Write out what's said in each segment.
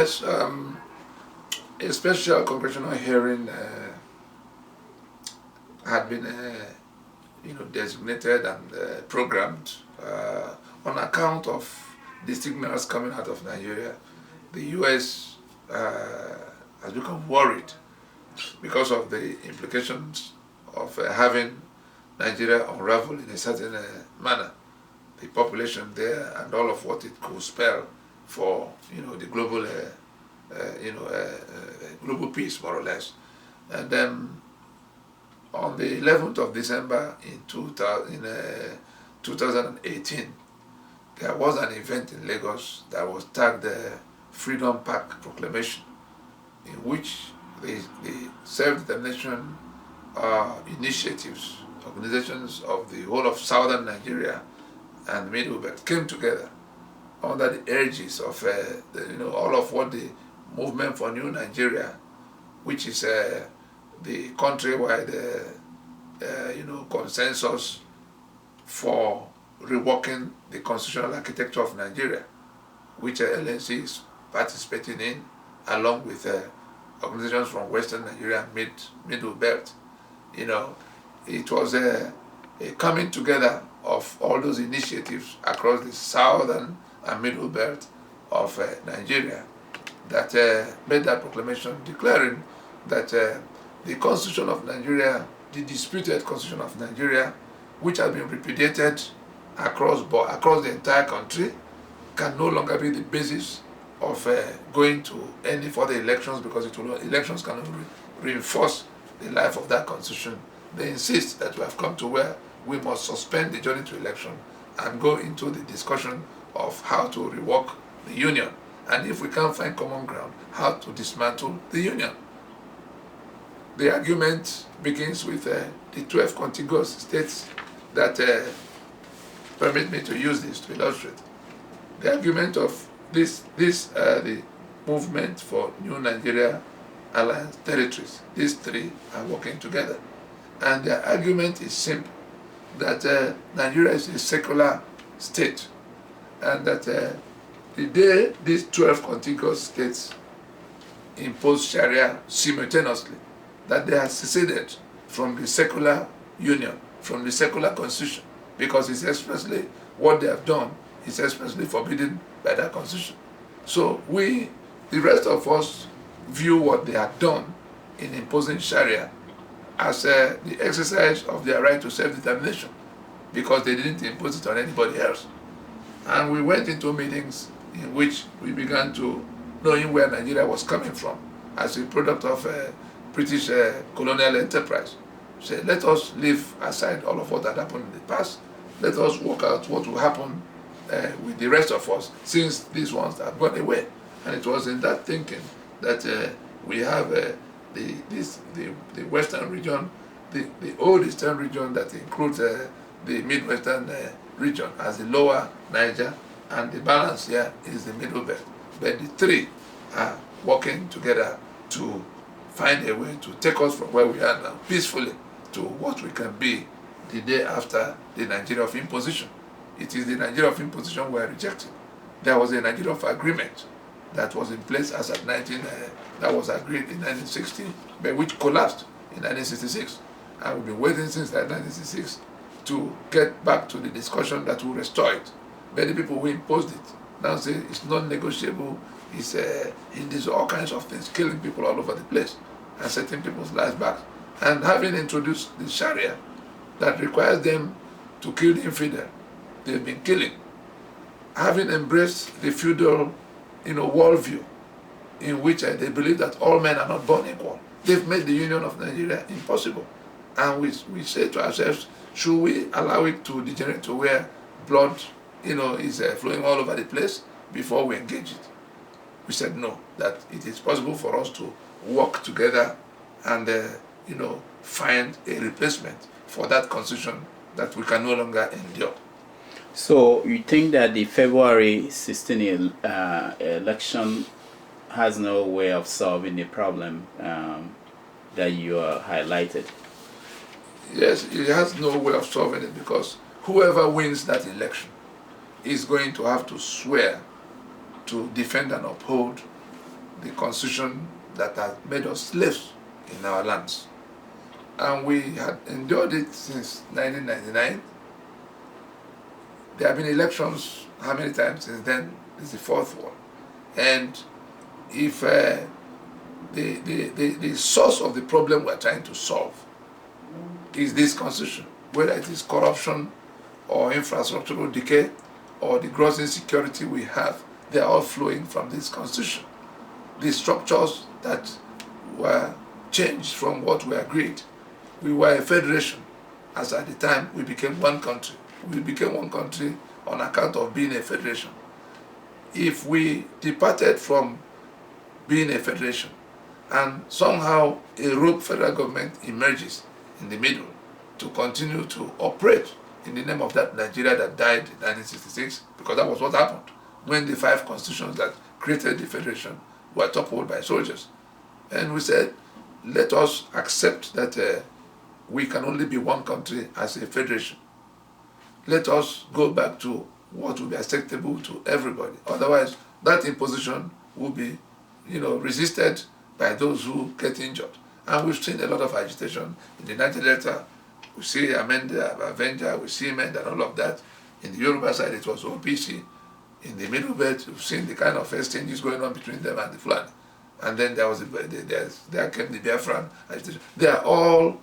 Yes, a special congressional hearing had been, designated and programmed on account of the signals coming out of Nigeria. The U.S. Has become worried because of the implications of having Nigeria unravel in a certain manner. The population there and all of what it could spell for the global global peace, more or less. And then on the 11th of December in 2018, there was an event in Lagos that was tagged the Freedom Park Proclamation, in which the self-determination initiatives, organizations of the whole of southern Nigeria and Middle Belt came together under the urges of all of what the Movement for New Nigeria, which is the countrywide consensus for reworking the constitutional architecture of Nigeria, which LNC is participating in, along with organizations from Western Nigeria and Middle Belt. It was a coming together of all those initiatives across the southern and Middle Belt of Nigeria that made that proclamation declaring that the Constitution of Nigeria, the disputed Constitution of Nigeria, which has been repudiated across the entire country, can no longer be the basis of going to any further elections, because elections can only reinforce the life of that Constitution. They insist that we have come to where we must suspend the journey to election and go into the discussion of how to rework the Union, and if we can't find common ground, how to dismantle the Union. The argument begins with the 12 contiguous states that permit me to use this to illustrate. The argument of the Movement for New Nigeria Alliance territories, these three are working together. And their argument is simple, that Nigeria is a secular state, and that the day these 12 contiguous states impose Sharia simultaneously, that they have seceded from the secular union, from the secular constitution, because it's expressly what they have done is expressly forbidden by that constitution. So we, the rest of us, view what they have done in imposing Sharia as the exercise of their right to self-determination, because they didn't impose it on anybody else. And we went into meetings in which we began to knowing where Nigeria was coming from as a product of British colonial enterprise. So let us leave aside all of what had happened in the past. Let us work out what will happen with the rest of us, since these ones have gone away. And it was in that thinking that we have the Western region, the old Eastern region that includes the Midwestern region as the Lower Niger, and the balance here is the Middle Belt. But the three are working together to find a way to take us from where we are now peacefully to what we can be the day after the Nigeria of imposition. It is the Nigeria of imposition we are rejecting. There was a Nigeria of agreement that was in place as at that was agreed in 1960, but which collapsed in 1966. And we've been waiting since 1966 to get back to the discussion that will restore it. Many people who imposed it now say it's not negotiable, it's there's all kinds of things, killing people all over the place and setting people's lives back. And having introduced the Sharia that requires them to kill the infidel, they've been killing. Having embraced the feudal worldview in which they believe that all men are not born equal, they've made the union of Nigeria impossible. And we say to ourselves, should we allow it to degenerate to where blood is flowing all over the place before we engage it? We said no, that it is possible for us to work together and find a replacement for that constitution that we can no longer endure. So you think that the February 16 election has no way of solving the problem that you highlighted? Yes, it has no way of solving it, because whoever wins that election is going to have to swear to defend and uphold the constitution that has made us slaves in our lands. And we had endured it since 1999. There have been elections how many times since then? This is the fourth one. And if the source of the problem we're trying to solve is this constitution, whether it is corruption or infrastructural decay or the gross insecurity we have, they are all flowing from this constitution. The structures that were changed from what we agreed. We were a federation, as at the time we became one country. We became one country on account of being a federation. If we departed from being a federation and somehow a rogue federal government emerges in the middle to continue to operate in the name of that Nigeria that died in 1966, because that was what happened when the 5 constitutions that created the federation were toppled by soldiers. And we said, let us accept that we can only be one country as a federation. Let us go back to what will be acceptable to everybody. Otherwise, that imposition will be, resisted by those who get injured. And we've seen a lot of agitation in the Niger Delta. We see Amenda, Avenger, we see Mend and all of that. In the Yoruba side, it was OPC. In the Middle Belt, we've seen the kind of exchanges going on between them and the Fulani. And then there came the Biafran agitation. They are all,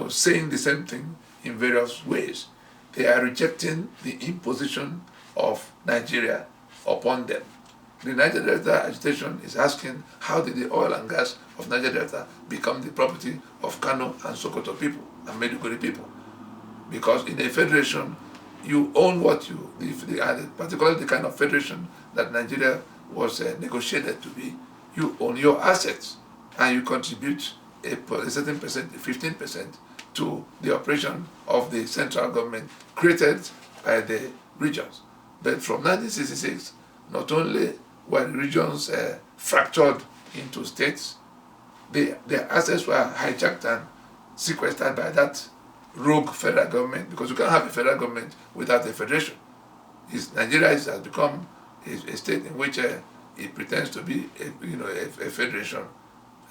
saying the same thing in various ways. They are rejecting the imposition of Nigeria upon them. The Niger Delta agitation is asking, how did the oil and gas of Niger Delta become the property of Kano and Sokoto people and Maiduguri people? Because in a federation, you own what you, particularly the kind of federation that Nigeria was negotiated to be, you own your assets and you contribute a certain percent, 15%, to the operation of the central government created by the regions. But from 1966, not only were the regions fractured into states, their assets were hijacked and sequestered by that rogue federal government, because you can't have a federal government without a federation. Nigeria has become a state in which it pretends to be a federation,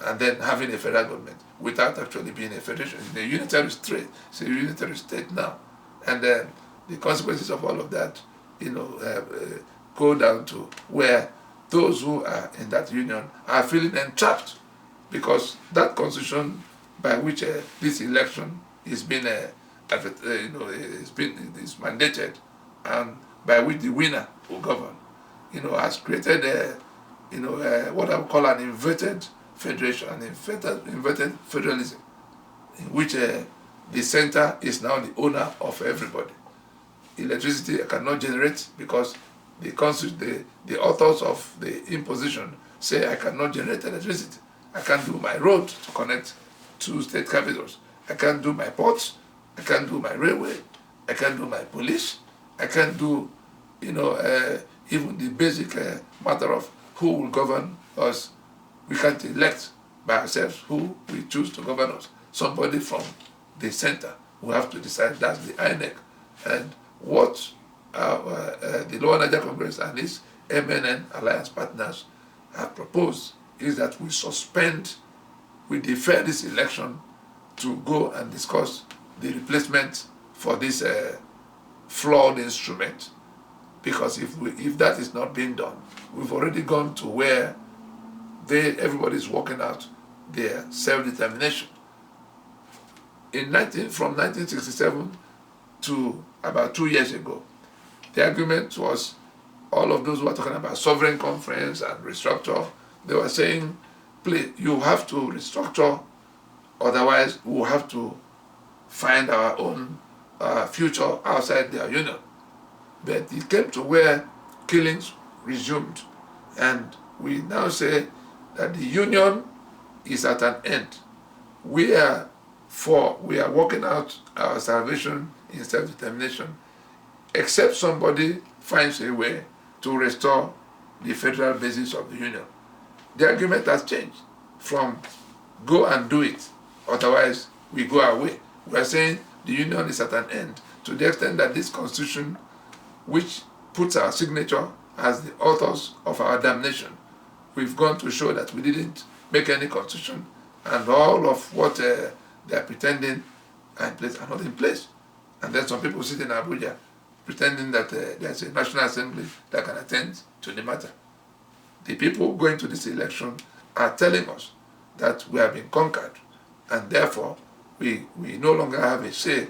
and then having a federal government without actually being a federation. It's a unitary state. It's a unitary state now. And then the consequences of all of that, go down to where those who are in that union are feeling entrapped, because that constitution by which this election is being is mandated, and by which the winner will govern, has created what I would call an inverted federation, an inverted federalism, in which the center is now the owner of everybody. Electricity cannot generate because the authors of the imposition say I cannot generate electricity. I can't do my road to connect two state capitals. I can't do my ports. I can't do my railway. I can't do my police. I can't do, even the basic matter of who will govern us. We can't elect by ourselves who we choose to govern us. Somebody from the center will have to decide. That's the INEC. And what the Lower Niger Congress and its MNN alliance partners have proposed is that we defer this election to go and discuss the replacement for this flawed instrument. Because if that is not being done, we've already gone to where everybody's working out their self-determination. From 1967 to about 2 years ago, the argument was, all of those who are talking about sovereign conference and restructure, they were saying, please, you have to restructure, otherwise we'll have to find our own future outside their union. But it came to where killings resumed, and we now say that the union is at an end. We are working out our salvation in self-determination, except somebody finds a way to restore the federal basis of the union. The argument has changed from go and do it, otherwise we go away. We are saying the union is at an end, to the extent that this constitution, which puts our signature as the authors of our damnation, we've gone to show that we didn't make any constitution, and all of what they are pretending are in place are not in place. And then some people sit in Abuja pretending that there's a National Assembly that can attend to the matter. The people going to this election are telling us that we have been conquered, and therefore we no longer have a say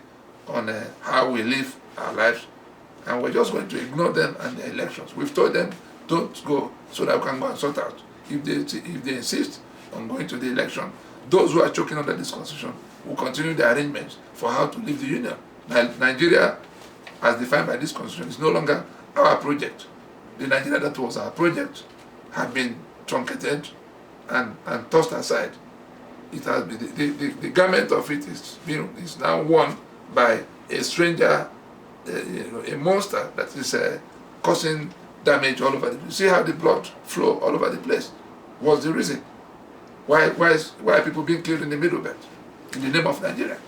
on how we live our lives, and we're just going to ignore them and the elections. We've told them, don't go, so that we can go and sort out. If they insist on going to the election, those who are choking under this constitution will continue the arrangements for how to leave the union. Nigeria, as defined by this constitution, is no longer our project. The Nigeria that was our project has been truncated and tossed aside. It has been, the garment of it is now worn by a stranger, a monster that is causing damage all over the place. See how the blood flow all over the place. What's the reason? Why are people being killed in the Middle Belt in the name of Nigeria?